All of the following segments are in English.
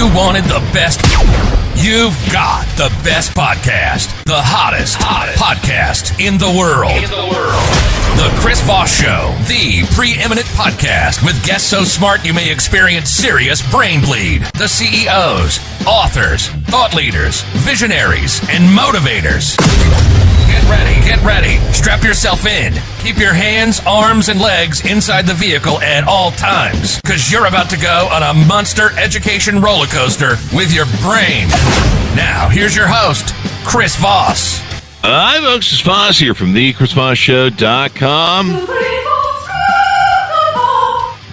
you wanted the best, you've got the best podcast, the hottest podcast in the world. The Chris Voss Show, the preeminent podcast with guests so smart you may experience serious brain bleed. The CEOs, authors, thought leaders, visionaries, and motivators. Get ready. Strap yourself in. Keep your hands, arms, and legs inside the vehicle at all times, because you're about to go on a monster education roller coaster with your brain. Now, here's your host, Chris Voss. Hi, folks. It's Voss here from thechrisvossshow.com.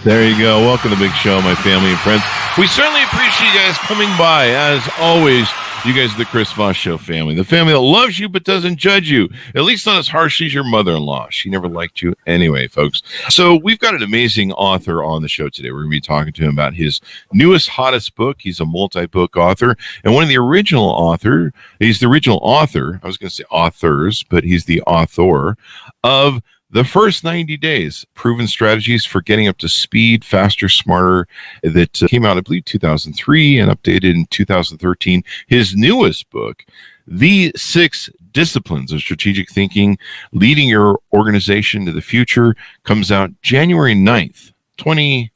There you go. Welcome to the big show, my family and friends. We certainly appreciate you guys coming by. As always, you guys are the Chris Voss Show family. The family that loves you but doesn't judge you. At least not as harshly as your mother-in-law. She never liked you anyway, folks. So we've got an amazing author on the show today. We're going to be talking to him about his newest, hottest book. He's a multi-book author. And one of the original author, he's the original author, I was going to say authors, but he's the author of The First 90 Days, Proven Strategies for Getting Up to Speed, Faster, Smarter, that came out, I believe, 2003 and updated in 2013. His newest book, The 6 Disciplines of Strategic Thinking, Leading Your Organization to the Future, comes out January 9th, 2024.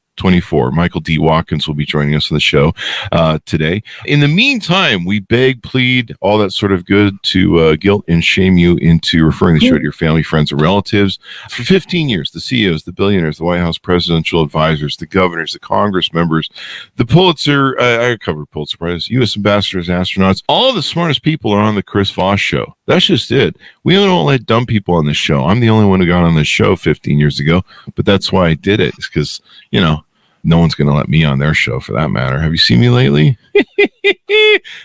Michael D. Watkins will be joining us on the show today. In the meantime, we beg, plead, all that sort of good to guilt and shame you into referring the show to your family, friends, and relatives. For 15 years, the CEOs, the billionaires, the White House presidential advisors, the governors, the Congress members, the Pulitzer, I covered Pulitzer Prize, U.S. ambassadors, astronauts, all of the smartest people are on the Chris Voss Show. That's just it. We don't let dumb people on this show. I'm the only one who got on this show 15 years ago, but that's why I did it. It's because, you know, no one's going to let me on their show for that matter. Have you seen me lately?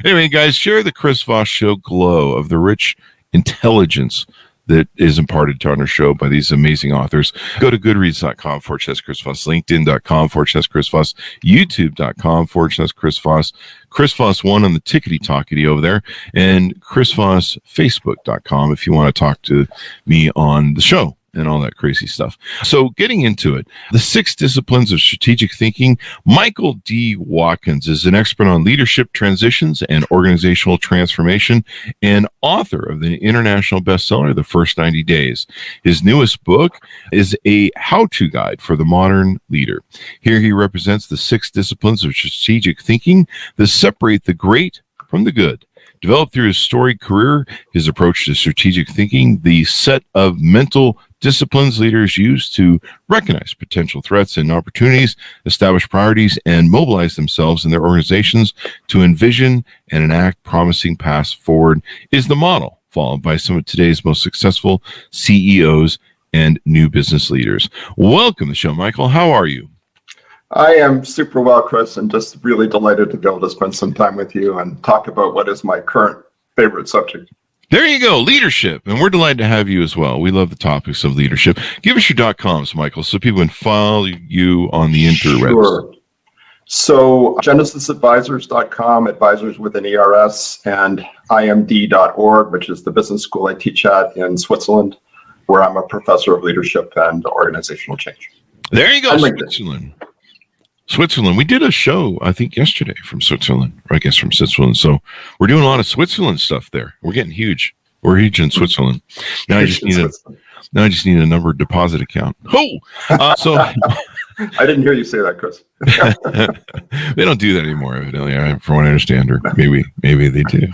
Anyway, guys, share the Chris Voss Show glow of the rich intelligence that is imparted on our show by these amazing authors. Go to goodreads.com/Chris Voss, linkedin.com/Chris Voss, youtube.com/Chris Voss, Chris Voss 1 on the tickety-talkety over there, and Chris Voss, facebook.com if you want to talk to me on the show and all that crazy stuff. So getting into it, the 6 disciplines of strategic thinking. Michael D. Watkins is an expert on leadership transitions and organizational transformation and author of the international bestseller, The First 90 Days. His newest book is a how-to guide for the modern leader. Here he represents the 6 disciplines of strategic thinking that separate the great from the good. Developed through his storied career, his approach to strategic thinking, the set of mental disciplines leaders use to recognize potential threats and opportunities, establish priorities, and mobilize themselves and their organizations to envision and enact promising paths forward is the model followed by some of today's most successful CEOs and new business leaders. Welcome to the show, Michael. How are you? I am super well, Chris, and just really delighted to be able to spend some time with you and talk about what is my current favorite subject. There you go, leadership. And we're delighted to have you as well. We love the topics of leadership. Give us your .coms, Michael, so people can follow you on the interwebs. Sure. So genesisadvisors.com, advisors with an ERS, and imd.org, which is the business school I teach at in Switzerland, where I'm a professor of leadership and organizational change. There you go, Switzerland. We did a show, I think, yesterday from Switzerland, or I guess from Switzerland. So we're doing a lot of Switzerland stuff there. We're getting huge. We're huge in Switzerland. Now I just need a numbered deposit account. So I didn't hear you say that, Chris. They don't do that anymore, evidently, from what I understand, or maybe they do.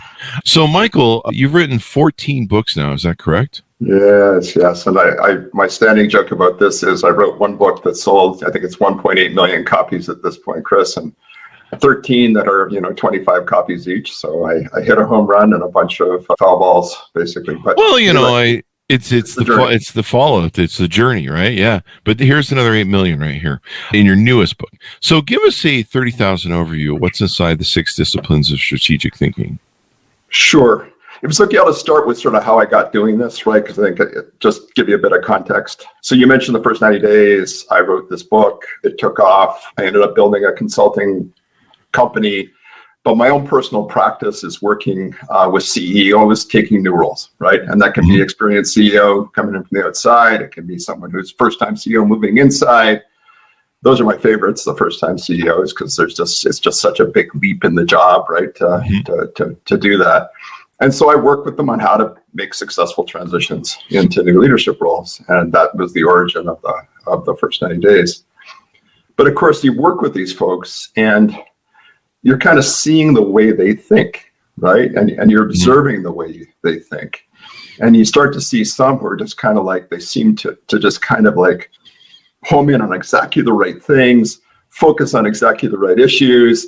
So, Michael, you've written 14 books now. Is that correct? Yes. And I my standing joke about this is I wrote one book that sold, I think it's 1.8 million copies at this point, Chris, and 13 that are, 25 copies each. So I hit a home run and a bunch of foul balls, basically. But well, it's the follow-up. It's the journey, right? Yeah. But here's another 8 million right here in your newest book. So give us a 30,000 overview of what's inside the 6 disciplines of strategic thinking. Sure. It was okay to start with sort of how I got doing this, right? Because I think it just give you a bit of context. So you mentioned the first 90 days. I wrote this book. It took off. I ended up building a consulting company. But my own personal practice is working with CEOs taking new roles, right? And that can be experienced CEO coming in from the outside. It can be someone who's first-time CEO moving inside. those are my favorites, the first-time CEOs, because it's just such a big leap in the job, right? To do that. And so I work with them on how to make successful transitions into new leadership roles. And that was the origin of the first 90 days. But of course, you work with these folks and you're kind of seeing the way they think, right? And you're observing the way they think. And you start to see some who are just kind of like, they seem to just kind of like home in on exactly the right things, focus on exactly the right issues,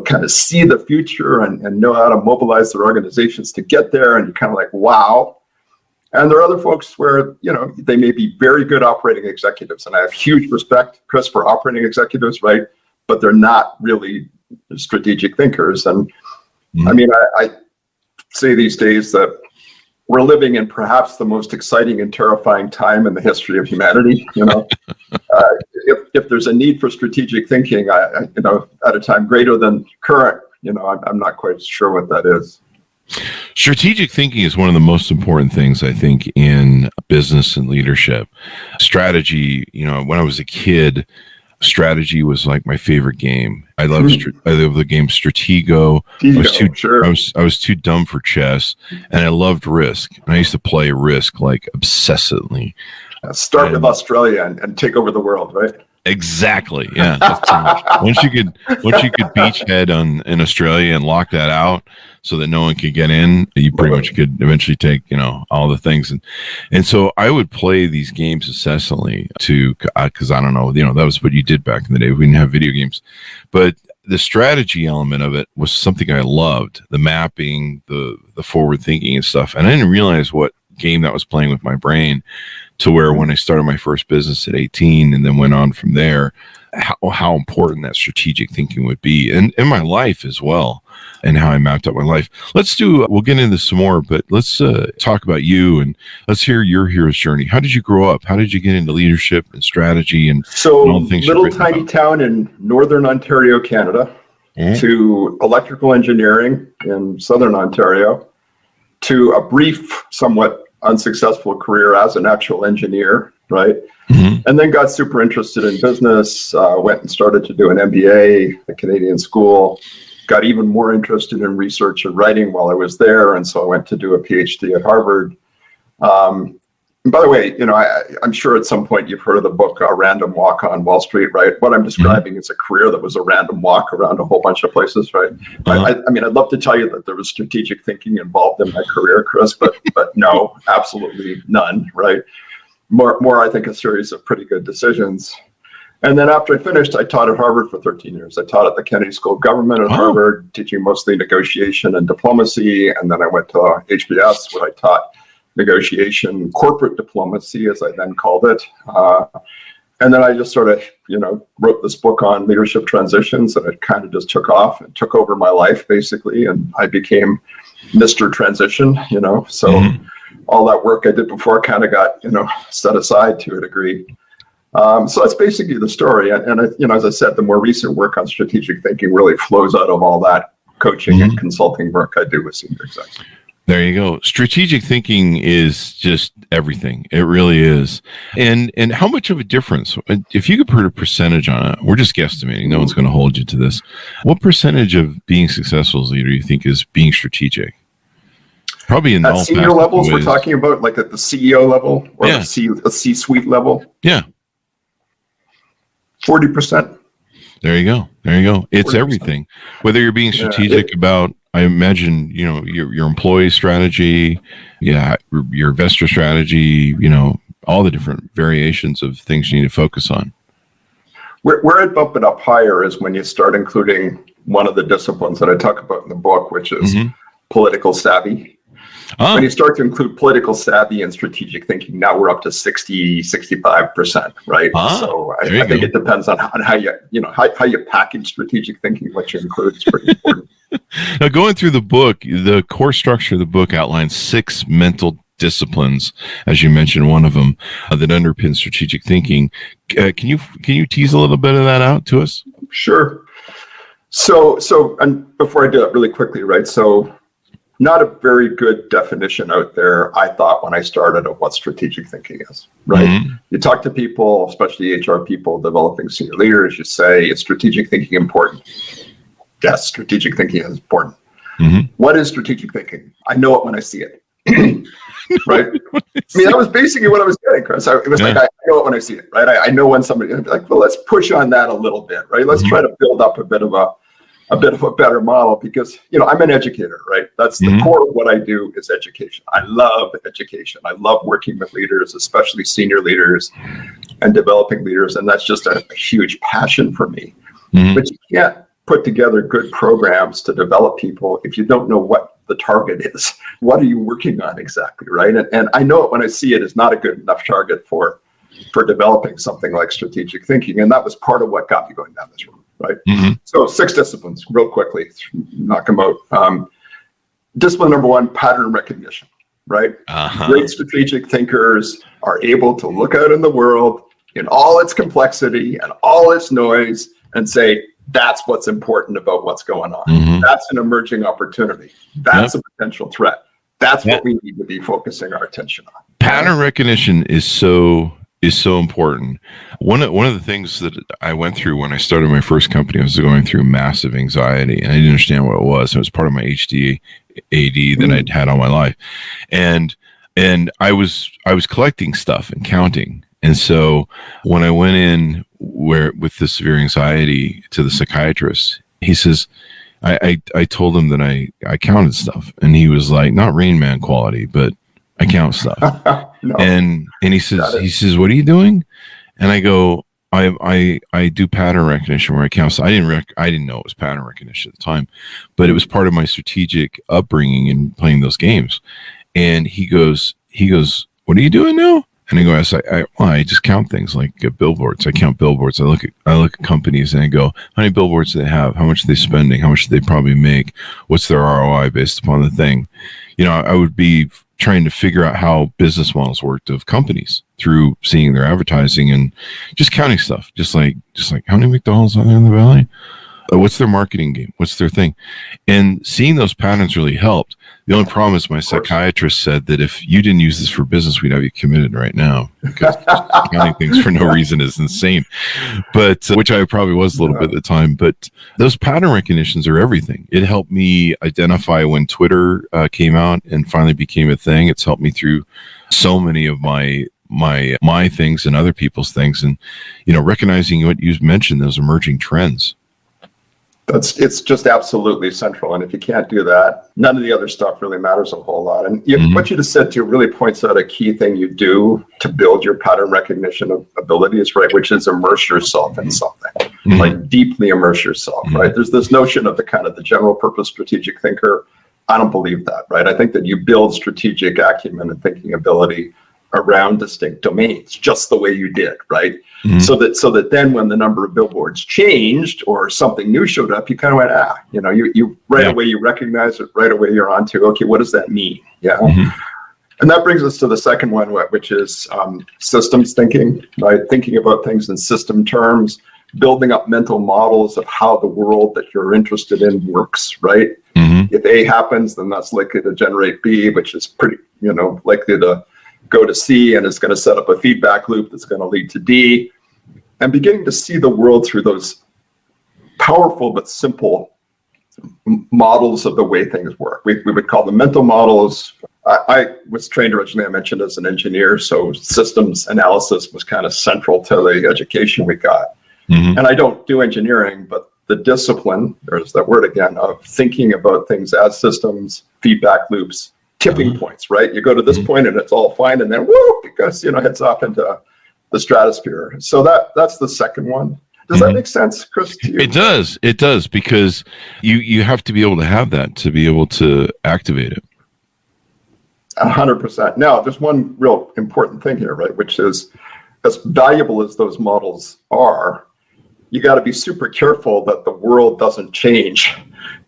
kind of see the future and know how to mobilize their organizations to get there. And you're kind of like, wow. And there are other folks where, they may be very good operating executives. And I have huge respect, Chris, for operating executives, right? But they're not really strategic thinkers. And I mean, I say these days that we're living in perhaps the most exciting and terrifying time in the history of humanity. If there's a need for strategic thinking, at a time greater than current, I'm not quite sure what that is. Strategic thinking is one of the most important things, I think, in business and leadership. Strategy, when I was a kid, strategy was like my favorite game. I love the game Stratego. I was too dumb for chess, and I loved Risk. And I used to play Risk like obsessively. Start with Australia and take over the world, right? Exactly. Yeah. That's too much. Once you could beachhead in Australia and lock that out so that no one could get in, you pretty much could eventually take, all the things. And so I would play these games incessantly because I don't know, that was what you did back in the day. We didn't have video games, but the strategy element of it was something I loved, the mapping, the forward thinking and stuff. And I didn't realize what game that was playing with my brain, to where when I started my first business at 18 and then went on from there, how important that strategic thinking would be and in my life as well, and how I mapped out my life. We'll get into some more, but let's talk about you and let's hear your hero's journey. How did you grow up? How did you get into leadership and strategy and all the things? Little tiny town in Northern Ontario, Canada, to electrical engineering in Southern Ontario, to a brief, somewhat unsuccessful career as an actual engineer, right? And then got super interested in business, went and started to do an MBA at a Canadian school, got even more interested in research and writing while I was there. And so I went to do a PhD at Harvard. And by the way, I'm sure at some point you've heard of the book, A Random Walk on Wall Street, right? What I'm describing is a career that was a random walk around a whole bunch of places, right? I mean, I'd love to tell you that there was strategic thinking involved in my career, Chris, but no, absolutely none, right? More, I think, a series of pretty good decisions. And then after I finished, I taught at Harvard for 13 years. I taught at the Kennedy School of Government at Harvard, teaching mostly negotiation and diplomacy. And then I went to HBS, where I taught negotiation, corporate diplomacy, as I then called it. And then I just sort of, wrote this book on leadership transitions, and it kind of just took off and took over my life, basically. And I became Mr. Transition, so all that work I did before kind of got, set aside to a degree. So that's basically the story. And as I said, the more recent work on strategic thinking really flows out of all that coaching and consulting work I do with senior execs. There you go. Strategic thinking is just everything. It really is. And how much of a difference, if you could put a percentage on it, we're just guesstimating, no one's going to hold you to this. What percentage of being successful as a leader you think is being strategic? Probably in all senior levels, we're talking about like at the CEO level or the C-suite level. Yeah. 40%. There you go. It's 40%. Everything. Whether you're being strategic about, I imagine, your employee strategy, your investor strategy, all the different variations of things you need to focus on. Where I'd bump it up higher is when you start including one of the disciplines that I talk about in the book, which is political savvy. When you start to include political savvy and strategic thinking, now we're up to 65%, right? So I think it depends on how you package strategic thinking. What you include is pretty important. Now, going through the book, the core structure of the book outlines 6 mental disciplines, as you mentioned, one of them that underpins strategic thinking. Can you tease a little bit of that out to us? Sure. So, and before I do that, really quickly, right? So, not a very good definition out there, I thought, when I started, of what strategic thinking is, right? Mm-hmm. You talk to people, especially HR people developing senior leaders, you say, is strategic thinking important? Yes, strategic thinking is important. Mm-hmm. What is strategic thinking? I know it when I see it. Right? I mean, that was basically what I was getting, Chris. It was like, I know it when I see it, right? I know when somebody, I'd be like, well, let's push on that a little bit, right? Let's try to build up a bit of a better model, because, I'm an educator, right? That's the core of what I do, is education. I love education. I love working with leaders, especially senior leaders and developing leaders. And that's just a huge passion for me. But you can't put together good programs to develop people if you don't know what the target is. What are you working on exactly, right? And I know it when I see it is not a good enough target for developing something like strategic thinking. And that was part of what got me going down this road, right? So 6 disciplines, real quickly, knock them out. Discipline number 1, pattern recognition, right? Great strategic thinkers are able to look out in the world in all its complexity and all its noise and say, that's what's important about what's going on. That's an emerging opportunity. That's a potential threat. That's what we need to be focusing our attention on. Pattern recognition is so important. One of the things that I went through when I started my first company, I was going through massive anxiety, and I didn't understand what it was. It was part of my AD that I'd had all my life, and I was collecting stuff and counting. And so when I went in with this severe anxiety to the psychiatrist, he says, I told him that I counted stuff, and he was like, not Rain Man quality, but I count stuff. No. And he says, what are you doing? And I go, I do pattern recognition where I count stuff. I didn't know it was pattern recognition at the time, but it was part of my strategic upbringing in playing those games. And he goes, what are you doing now? And I go, I just count things like billboards. I count billboards. I look at companies and I go, how many billboards do they have? How much are they spending? How much do they probably make? What's their ROI based upon the thing? I would be trying to figure out how business models worked of companies through seeing their advertising and just counting stuff. Just like how many McDonald's are there in the Valley? What's their marketing game? What's their thing? And seeing those patterns really helped. The only problem is my psychiatrist said that if you didn't use this for business, we'd have you committed right now, because counting things for no reason is insane. But which I probably was a little bit at the time. But those pattern recognitions are everything. It helped me identify when Twitter came out and finally became a thing. It's helped me through so many of my things and other people's things, and recognizing what you mentioned, those emerging trends. It's just absolutely central. And if you can't do that, none of the other stuff really matters a whole lot. And what you just said too really points out a key thing you do to build your pattern recognition of abilities, right? Which is immerse yourself in something, like deeply immerse yourself, right? There's this notion of the general purpose strategic thinker. I don't believe that, right? I think that you build strategic acumen and thinking ability around distinct domains, just the way you did, right? So that then when the number of billboards changed or something new showed up, you kind of went, you right away, you recognize it, right away you're onto, okay, what does that mean? Yeah. And that brings us to the second one, which is systems thinking, right? Thinking about things in system terms, building up mental models of how the world that you're interested in works, right? If A happens, then that's likely to generate B, which is pretty, likely to go to C, and it's going to set up a feedback loop that's going to lead to D. And beginning to see the world through those powerful but simple models of the way things work. We would call them mental models. I was trained originally, I mentioned, as an engineer, so systems analysis was kind of central to the education we got. And I don't do engineering, but the discipline, there's that word again, of thinking about things as systems, feedback loops, tipping points, right? You go to this point and it's all fine, and then whoop, it goes, heads off into the stratosphere. So that's the second one. Does that make sense, Chris, to you? It does, because you have to be able to have that to be able to activate it. 100%. Now, there's one real important thing here, right? Which is, as valuable as those models are, you got to be super careful that the world doesn't change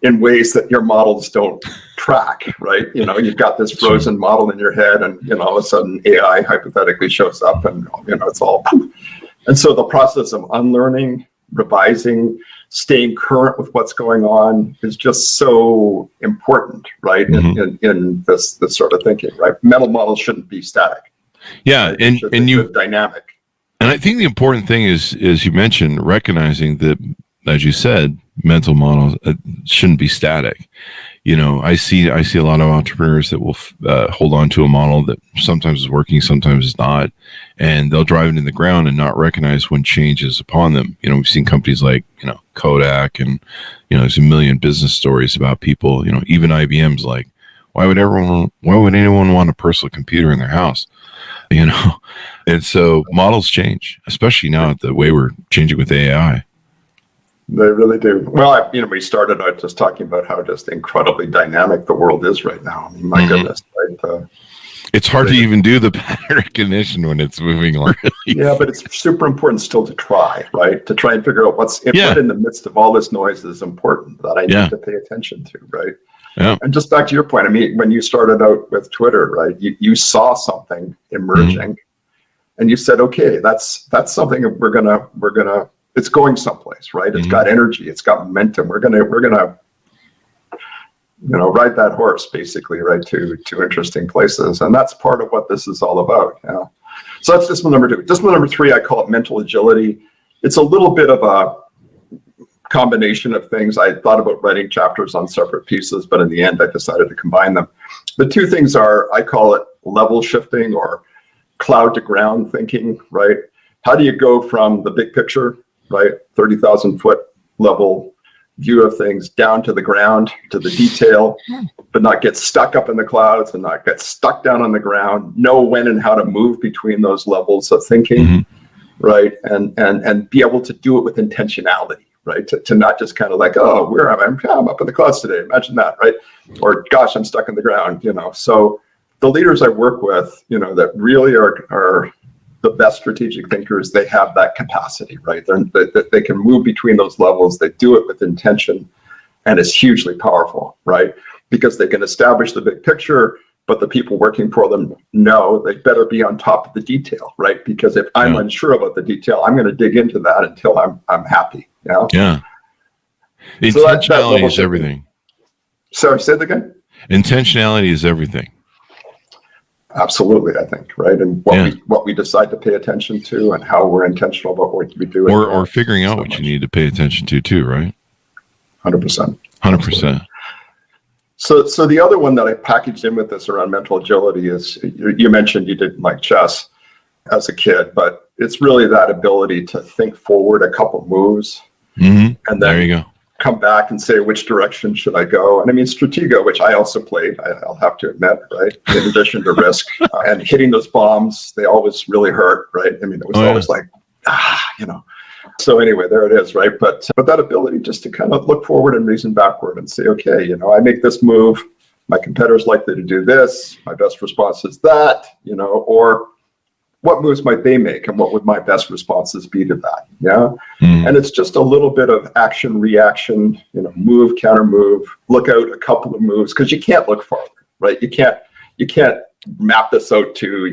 in ways that your models don't track, right? You've got this frozen model in your head, and all of a sudden AI hypothetically shows up, and it's all. And so the process of unlearning, revising, staying current with what's going on is just so important, right? In this sort of thinking, right? Mental models shouldn't be static. Yeah, Right? and you dynamic. and I think the important thing is you mentioned recognizing that, as you said, mental models shouldn't be static. I see a lot of entrepreneurs that will hold on to a model that sometimes is working, sometimes is not, and they'll drive it in the ground and not recognize when change is upon them. We've seen companies like Kodak, and there's a million business stories about people. Even IBM's like, why would anyone want a personal computer in their house? And so models change, especially now the way we're changing with AI. They really do. Well, we started out just talking about how just incredibly dynamic the world is right now. I mean, my goodness, right? It's hard to even do the pattern recognition when it's moving really Yeah, but it's super important still to try, right? To try and figure out what in the midst of all this noise is important that I need to pay attention to, right? Yeah. And just back to your point, I mean, when you started out with Twitter, right, you saw something emerging, and you said, okay, that's something we're gonna. It's going someplace, right? It's got energy. It's got momentum. We're gonna, ride that horse basically, right, to interesting places, and that's part of what this is all about. Yeah. So that's discipline number 2. Discipline number 3, I call it mental agility. It's a little bit of a combination of things. I thought about writing chapters on separate pieces, but in the end, I decided to combine them. The 2 things are, I call it level shifting or cloud to ground thinking, right? How do you go from the big picture, right, 30,000 foot level view of things, down to the ground, to the detail, but not get stuck up in the clouds and not get stuck down on the ground, know when and how to move between those levels of thinking, right? And be able to do it with intentionality, right? To not just kind of like, oh, where am I? I'm up in the clouds today. Imagine that, right? Or gosh, I'm stuck in the ground, So the leaders I work with, that really are the best strategic thinkers, they have that capacity, right? They can move between those levels. They do it with intention, and it's hugely powerful, right? Because they can establish the big picture, but the people working for them know they better be on top of the detail, right? Because if I'm unsure about the detail, I'm going to dig into that until I'm happy. Yeah. Intentionality is everything. Sorry, say that again. Intentionality is everything. Absolutely, I think, right? And what we decide to pay attention to and how we're intentional about what we do. Or figuring out what you need to pay attention to too, right? 100%. 100%. So the other one that I packaged in with this around mental agility is, you mentioned you didn't like chess as a kid, but it's really that ability to think forward a couple moves and then there you go. Come back and say, which direction should I go? And I mean, Stratego, which I also played, I'll have to admit, right? In addition to Risk and hitting those bombs, they always really hurt, right? I mean, it was always like, So anyway, there it is, right? But that ability just to kind of look forward and reason backward and say, okay, I make this move, my competitor's likely to do this, my best response is that, or what moves might they make and what would my best responses be to that? Yeah. And it's just a little bit of action, reaction, move, counter move, look out a couple of moves, because you can't look farther, right? You can't map this out to,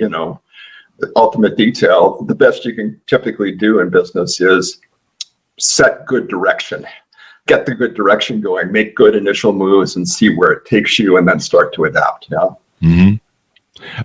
the ultimate detail. The best you can typically do in business is set good direction, get the good direction going, make good initial moves and see where it takes you and then start to adapt. Yeah.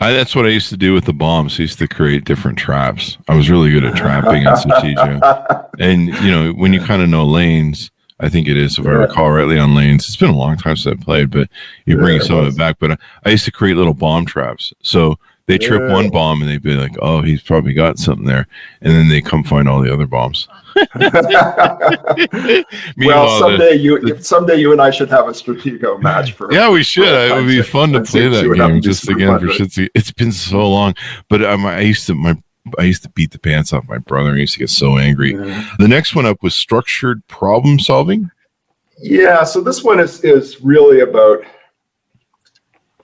That's what I used to do with the bombs. I used to create different traps. I was really good at trapping and Stratego. And, when you kind of know lanes, I think it is, if I recall rightly, on lanes. It's been a long time since I played, but you bring some of it back. But I used to create little bomb traps. So they trip one bomb and they'd be like, oh, he's probably got something there. And then they come find all the other bombs. Well, someday you and I should have a Stratego match for. Yeah, we should. It would be fun to play that game just again for shits. It's been so long, but I used to beat the pants off my brother. He used to get so angry. The next one up was structured problem solving. Yeah, so this one is really about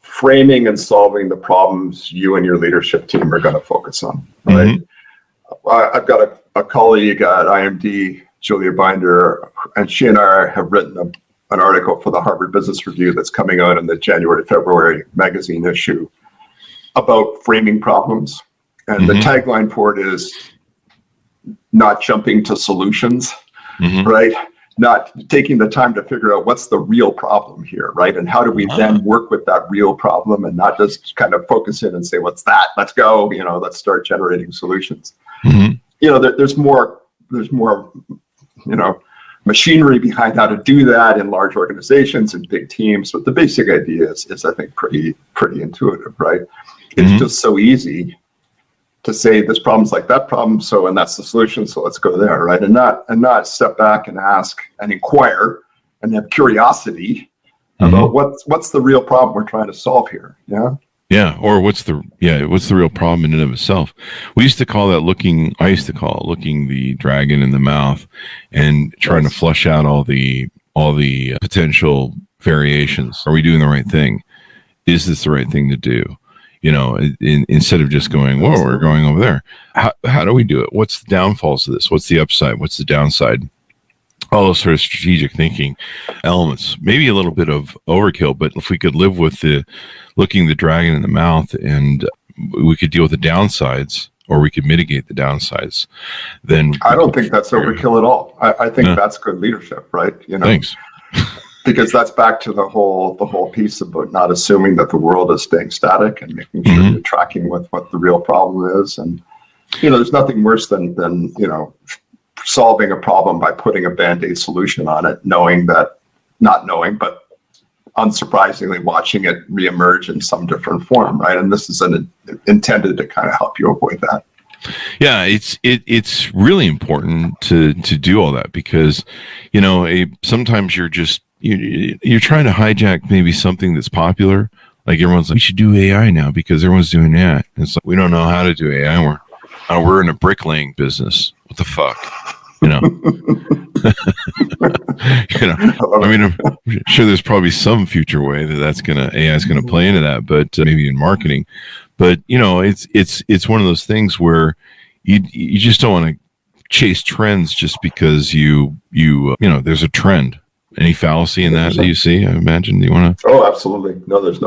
framing and solving the problems you and your leadership team are going to focus on. Right. I've got a colleague at IMD, Julia Binder, and she and I have written an article for the Harvard Business Review that's coming out in the January-February magazine issue about framing problems. And the tagline for it is not jumping to solutions, right? not taking the time to figure out what's the real problem here, right? And how do we then work with that real problem and not just kind of focus in and say, what's that? Let's go, let's start generating solutions. There's more, machinery behind how to do that in large organizations and big teams. But the basic idea is I think, pretty intuitive, right? It's just so easy to say this problem's like that problem, and that's the solution, so let's go there, right? And not step back and ask and inquire and have curiosity about what's the real problem we're trying to solve here. Yeah, or what's the real problem in and of itself? I used to call it looking the dragon in the mouth and trying to flush out all the potential variations. Are we doing the right thing? Is this the right thing to do? Instead of just going, whoa, we're going over there. How do we do it? What's the downfalls of this? What's the upside? What's the downside? All those sort of strategic thinking elements, maybe a little bit of overkill, but if we could live with looking the dragon in the mouth and we could deal with the downsides, or we could mitigate the downsides, then I don't think that's overkill at all. I think that's good leadership, right? Thanks. Because that's back to the whole piece about not assuming that the world is staying static and making sure you're tracking with what the real problem is. And there's nothing worse than solving a problem by putting a Band-Aid solution on it, not knowing, but unsurprisingly watching it reemerge in some different form, right? And this is intended to kind of help you avoid that. Yeah, it's really important to do all that because, sometimes you're trying to hijack maybe something that's popular. Like everyone's like, we should do AI now because everyone's doing that. And it's like, we don't know how to do AI. We're in a bricklaying business. What the fuck? I'm sure there's probably some future way that AI is gonna play into that, but maybe in marketing. But it's one of those things where you just don't want to chase trends just because there's a trend. Any fallacy in that you see? I imagine. Do you want to? Oh, absolutely. No, there's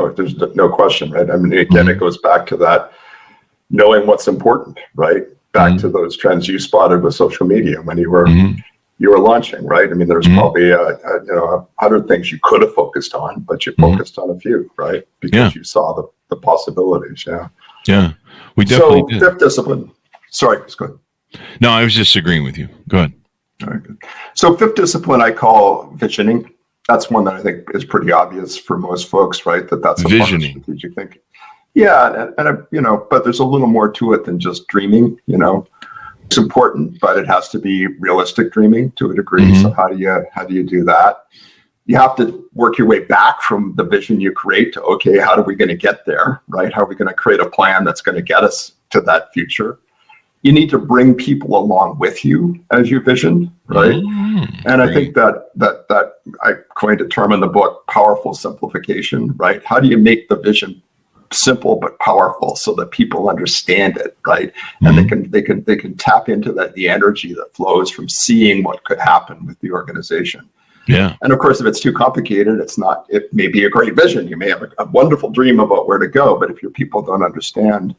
no question, right? I mean, again, it goes back to that knowing what's important, right? Back to those trends you spotted with social media when you were launching, right? I mean, there's probably 100 things you could have focused on, but you focused on a few, right? Because you saw the possibilities. Yeah, we definitely did. Fifth discipline. Sorry, just go ahead. No, I was just agreeing with you. Go ahead. All right, good. So fifth discipline I call visioning. That's one that I think is pretty obvious for most folks, right? That's a visioning. Part of strategic thinking. Yeah, and but there's a little more to it than just dreaming. It's important, but it has to be realistic dreaming to a degree. So how do you do that? You have to work your way back from the vision you create to, okay, how are we going to get there, right? How are we going to create a plan that's going to get us to that future? You need to bring people along with you as you vision, right? And I think that I coined a term in the book, powerful simplification, right? How do you make the vision simple but powerful so that people understand it, right? And they can tap into the energy that flows from seeing what could happen with the organization. Yeah. And of course, if it's too complicated, it may be a great vision. You may have a wonderful dream about where to go, but if your people don't understand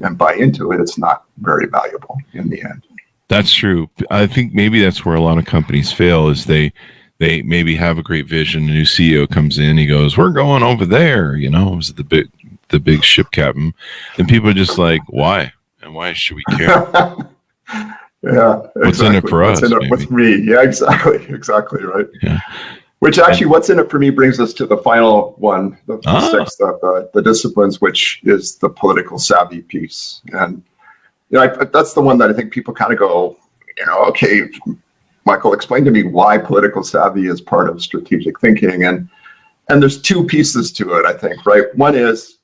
and buy into it, it's not very valuable in the end. That's true. I think maybe that's where a lot of companies fail is they maybe have a great vision. A new CEO comes in, he goes, "We're going over there," it was the big ship captain, and people are just like, "Why? And why should we care?" Yeah, what's in it for us? What's in it with me? Yeah, exactly, right. Yeah. Which actually, what's in it for me brings us to the final one, the sixth of the disciplines, which is the political savvy piece. And that's the one that I think people kind of go, okay, Michael, explain to me why political savvy is part of strategic thinking. And there's two pieces to it, I think, right? One is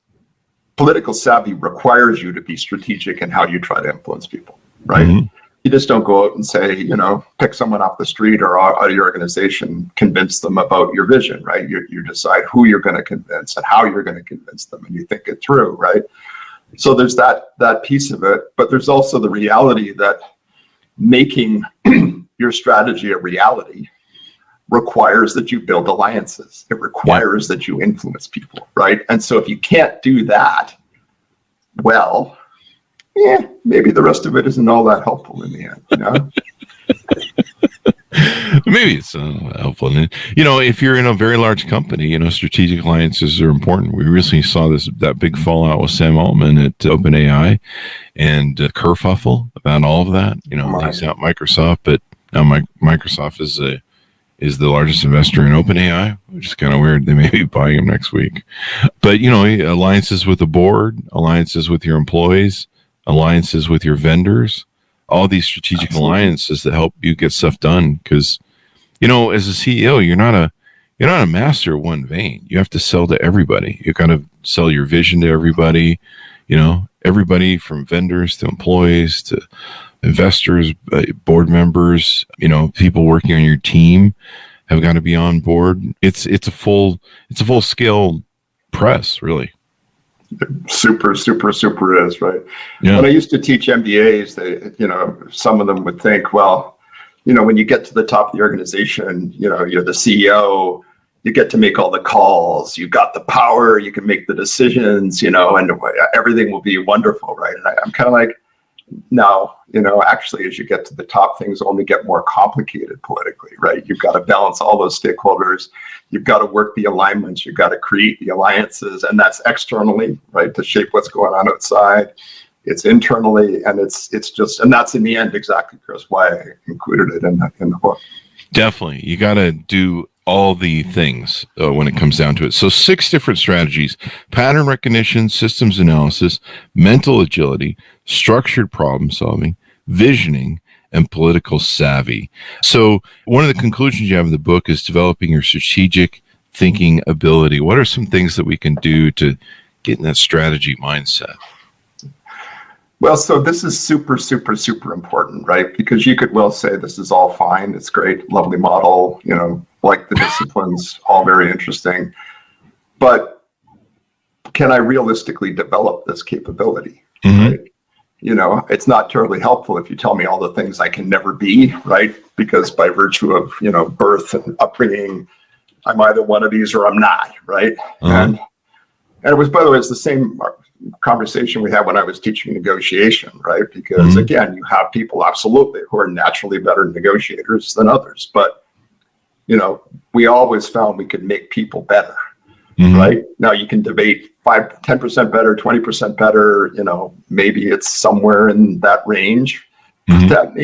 political savvy requires you to be strategic in how you try to influence people, right? You just don't go out and say, pick someone off the street or out of your organization, convince them about your vision, right? You decide who you're going to convince and how you're going to convince them, and you think it through, right? So there's that piece of it, but there's also the reality that making your strategy a reality requires that you build alliances. It requires that you influence people, right? And so if you can't do that, well, maybe the rest of it isn't all that helpful in the end, Maybe it's helpful. And, if you're in a very large company, strategic alliances are important. We recently saw that big fallout with Sam Altman at OpenAI and kerfuffle about all of that. He's out Microsoft, but now Microsoft is the largest investor in OpenAI, which is kind of weird. They may be buying him next week. But, alliances with the board, alliances with your employees, alliances with your vendors, all these strategic alliances that help you get stuff done. Because, as a CEO, you're not a master of one vein. You have to sell to everybody. You got to sell your vision to everybody, everybody from vendors to employees to investors, board members, people working on your team have got to be on board. It's a full scale press, really. Super is, right? Yeah. When I used to teach MBAs, some of them would think, well, when you get to the top of the organization, you're the CEO, you get to make all the calls, you got the power, you can make the decisions, and everything will be wonderful, right? And I'm kind of like, no, actually, as you get to the top, things only get more complicated politically, right? You've got to balance all those stakeholders. You've got to work the alignments. You've got to create the alliances, and that's externally, right, to shape what's going on outside. It's internally, and it's just, and that's in the end exactly, Chris, why I included it in the book. Definitely, you got to do all the things when it comes down to it. So 6 different strategies: pattern recognition, systems analysis, mental agility, structured problem solving, visioning, and political savvy. So one of the conclusions you have in the book is developing your strategic thinking ability. What are some things that we can do to get in that strategy mindset? Well, so this is super important, right? Because you could well say this is all fine. It's great, lovely model, like the disciplines, all very interesting. But can I realistically develop this capability? Mm-hmm. Right? It's not terribly helpful if you tell me all the things I can never be, right? Because by virtue of, birth and upbringing, I'm either one of these or I'm not, right? Uh-huh. And it was, by the way, it's the same conversation we had when I was teaching negotiation, right? Because again, you have people absolutely who are naturally better negotiators than others, but we always found we could make people better, right? Now you can debate 10% better, 20% better, maybe it's somewhere in that range. But that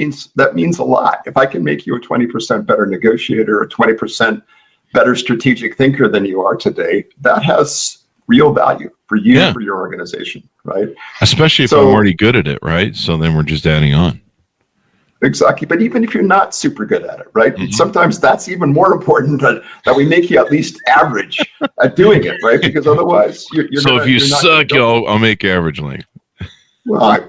means a lot. If I can make you a 20% better negotiator, a 20% better strategic thinker than you are today, that has real value for you, for your organization, right? Especially if I'm already good at it, right? So then we're just adding on. Exactly. But even if you're not super good at it, right? Sometimes that's even more important that we make you at least average at doing it, right? Because otherwise you're so if you suck, I'll make average length. Well,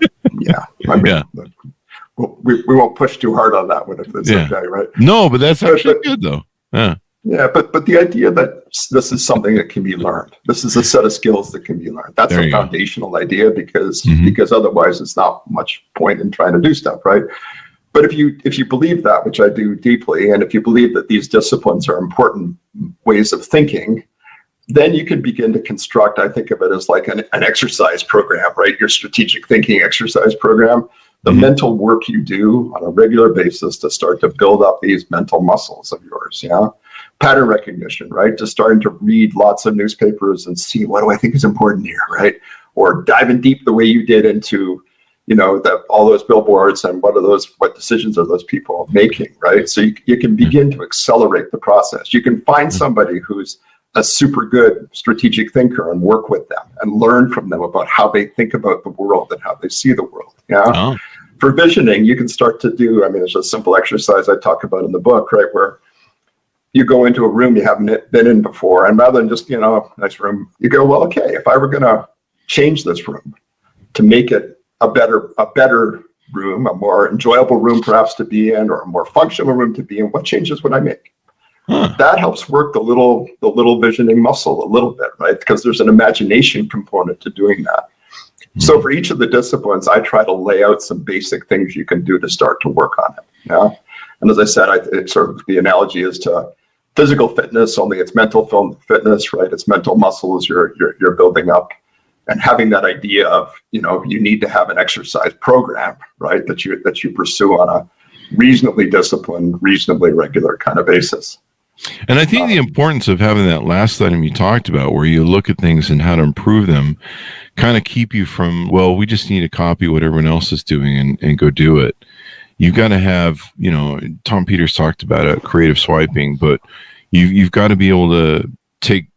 we won't push too hard on that one if it's okay, right? No, but that's actually good though. Yeah. Yeah, but the idea that this is something that can be learned, this is a set of skills that can be learned. That's a foundational idea because otherwise it's not much point in trying to do stuff, right? But if you believe that, which I do deeply, and if you believe that these disciplines are important ways of thinking, then you can begin to construct, I think of it as like an exercise program, right? Your strategic thinking exercise program, the mental work you do on a regular basis to start to build up these mental muscles of yours, pattern recognition, right? Just starting to read lots of newspapers and see what do I think is important here, right? Or diving deep the way you did into, all those billboards and what decisions are those people making, right? So you can begin to accelerate the process. You can find somebody who's a super good strategic thinker and work with them and learn from them about how they think about the world and how they see the world. For visioning, you can start to do, it's a simple exercise I talk about in the book, right? Where you go into a room you haven't been in before, and rather than just, nice room, you go, well, okay, if I were going to change this room to make it a better room, a more enjoyable room perhaps to be in, or a more functional room to be in, what changes would I make? That helps work the little visioning muscle a little bit, right? Because there's an imagination component to doing that. So for each of the disciplines, I try to lay out some basic things you can do to start to work on it. And as I said, it's sort of the analogy is to physical fitness, only it's mental fitness, right? It's mental muscles you're building up. And having that idea of, you need to have an exercise program, right? That you pursue on reasonably disciplined, reasonably regular kind of basis. And I think the importance of having that last item you talked about, where you look at things and how to improve them, kind of keep you from, well, we just need to copy what everyone else is doing and go do it. You've got to have, Tom Peters talked about it, creative swiping, but you've got to be able to take,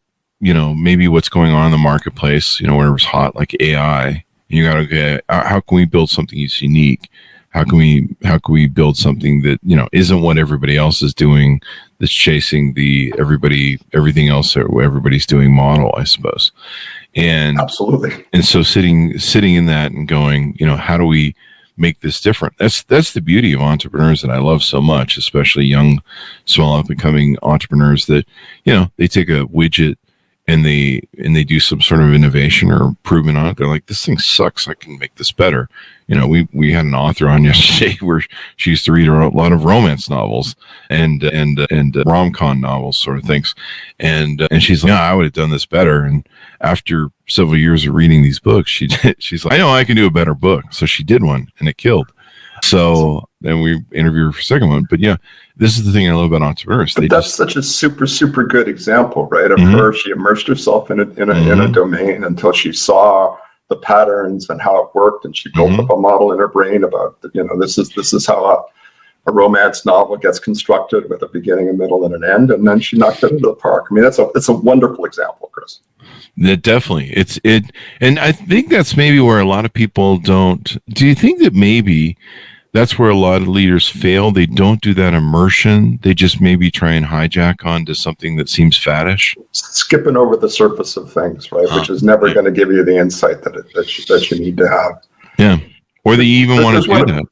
maybe what's going on in the marketplace, whatever's hot, like AI. You got to get, how can we build something that's unique? How can we build something that, isn't what everybody else is doing, that's chasing everything else that everybody's doing model, I suppose. And absolutely. And so sitting in that and going, how do we make this different? That's the beauty of entrepreneurs that I love so much, especially young, small up and coming entrepreneurs that, they take a widget and they do some sort of innovation or improvement on it. They're like, this thing sucks, I can make this better. We had an author on yesterday where she used to read a lot of romance novels and rom-com novels, sort of things. And she's like, yeah, I would have done this better. And after several years of reading these books, she's like, I know I can do a better book. So she did one and it killed. So then we interviewed her for a second one. But yeah, this is the thing I love about entrepreneurs. That's such a super, super good example, right? Of her, she immersed herself in a domain until she saw the patterns and how it worked, and she built up a model in her brain about, this is how a romance novel gets constructed, with a beginning, a middle, and an end, and then she knocked it into the park. I mean, it's a wonderful example, Chris. That definitely, and I think that's maybe where a lot of people don't. Do you think that maybe that's where a lot of leaders fail? They don't do that immersion. They just maybe try and hijack onto something that seems faddish. Skipping over the surface of things, right? Which is never going to give you the insight that you need to have. Yeah. Or they even want to do that.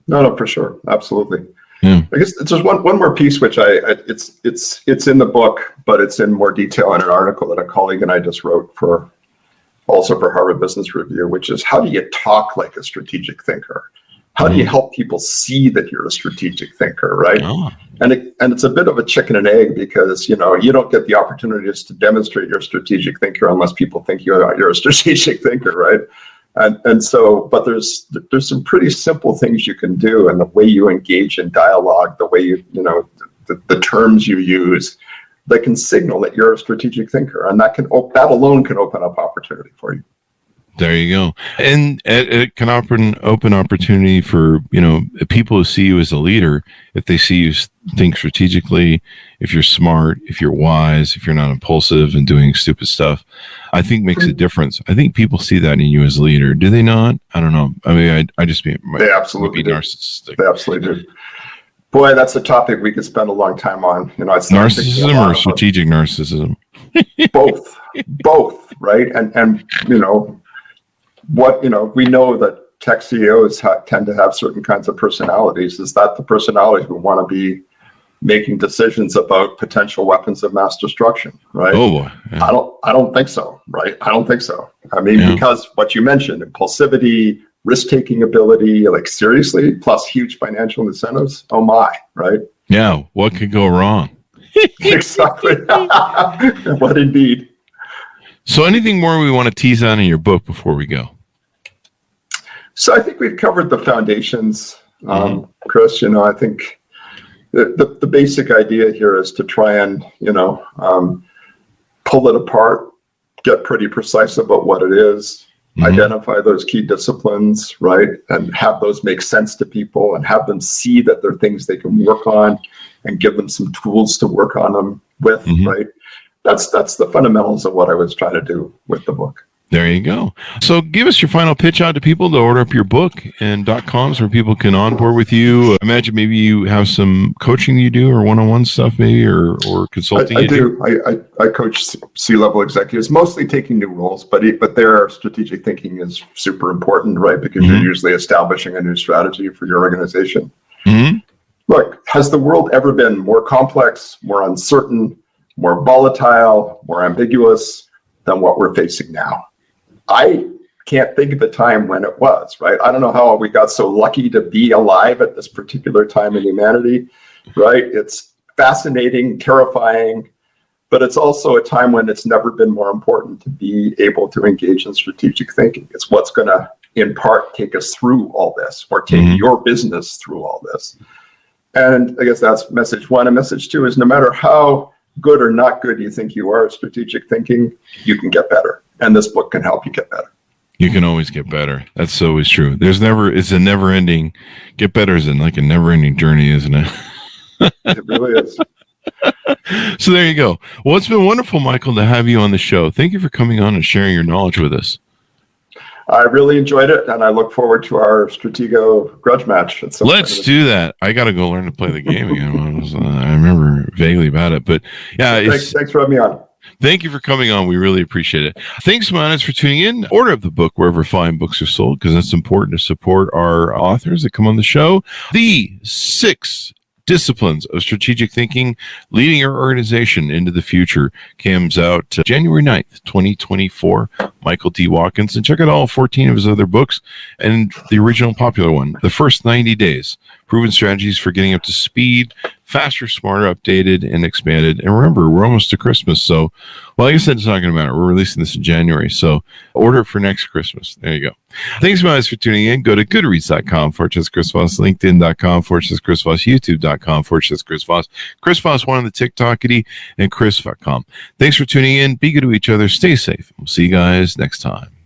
No, for sure. Absolutely. Yeah. I guess there's one more piece, which it's in the book, but it's in more detail in an article that a colleague and I just wrote for Harvard Business Review, which is, how do you talk like a strategic thinker? How do you help people see that you're a strategic thinker, right? Oh. And it's a bit of a chicken and egg, because you don't get the opportunities to demonstrate you're a strategic thinker unless people think you're a strategic thinker, right? And so, but there's some pretty simple things you can do, and the way you engage in dialogue, the way the terms you use, that can signal that you're a strategic thinker, and that alone can open up opportunity for you. There you go. And it can open opportunity for, people who see you as a leader. If they see you think strategically, if you're smart, if you're wise, if you're not impulsive and doing stupid stuff, I think makes a difference. I think people see that in you as a leader. Do they not? I don't know. I mean, I just they absolutely be do. Narcissistic. They absolutely do. Boy, that's a topic we could spend a long time on. It's narcissism or strategic narcissism? Both, right? And what we know that tech CEOs tend to have certain kinds of personalities. Is that the personalities who want to be making decisions about potential weapons of mass destruction, right? Oh boy. Yeah. I don't think so, right? I don't think so. I mean, because what you mentioned, impulsivity, risk-taking ability, like seriously, plus huge financial incentives. Oh my, right? Yeah. What could go wrong? Exactly. What indeed. So anything more we want to tease on in your book before we go? So I think we've covered the foundations, Chris. I think the basic idea here is to try and, pull it apart, get pretty precise about what it is, identify those key disciplines, right? And have those make sense to people, and have them see that they're things they can work on, and give them some tools to work on them with, right? That's the fundamentals of what I was trying to do with the book. There you go. So give us your final pitch out to people to order up your book, and .coms where people can onboard with you. I imagine maybe you have some coaching you do, or one-on-one stuff maybe, or consulting. I do. I coach C-level executives, mostly taking new roles, but their strategic thinking is super important, right? Because you're usually establishing a new strategy for your organization. Look, has the world ever been more complex, more uncertain, more volatile, more ambiguous than what we're facing now? I can't think of a time when it was, right? I don't know how we got so lucky to be alive at this particular time in humanity, right? It's fascinating, terrifying, but it's also a time when it's never been more important to be able to engage in strategic thinking. It's what's going to in part take us through all this, or take your business through all this. And I guess that's message one. And message two is, no matter how good or not good you think you are at strategic thinking, you can get better. And this book can help you get better. You can always get better. That's always true. It's a never ending, get better is like a never ending journey, isn't it? It really is. So there you go. Well, it's been wonderful, Michael, to have you on the show. Thank you for coming on and sharing your knowledge with us. I really enjoyed it, and I look forward to our Stratego grudge match. Let's do that. I got to go learn to play the game again. I remember vaguely about it, but yeah. Thanks for having me on. Thank you for coming on. We really appreciate it. Thanks, Manas, for tuning in. Order up the book wherever fine books are sold, because it's important to support our authors that come on the show. The 6 Disciplines of Strategic Thinking, Leading Your Organization into the Future, comes out January 9th, 2024. Michael D. Watkins. And check out all 14 of his other books and the original popular one, The First 90 Days, Proven Strategies for Getting Up to Speed, Faster, Smarter, Updated, and Expanded. And remember, we're almost to Christmas. So, well, like I said, it's not going to matter. We're releasing this in January. So order it for next Christmas. There you go. Thanks, guys, for tuning in. Go to goodreads.com/Chris Voss, LinkedIn.com/Chris Voss, YouTube.com/Chris Voss, Chris Voss, one on the TikTokity, and Chris.com. Thanks for tuning in. Be good to each other. Stay safe. We'll see you guys next time.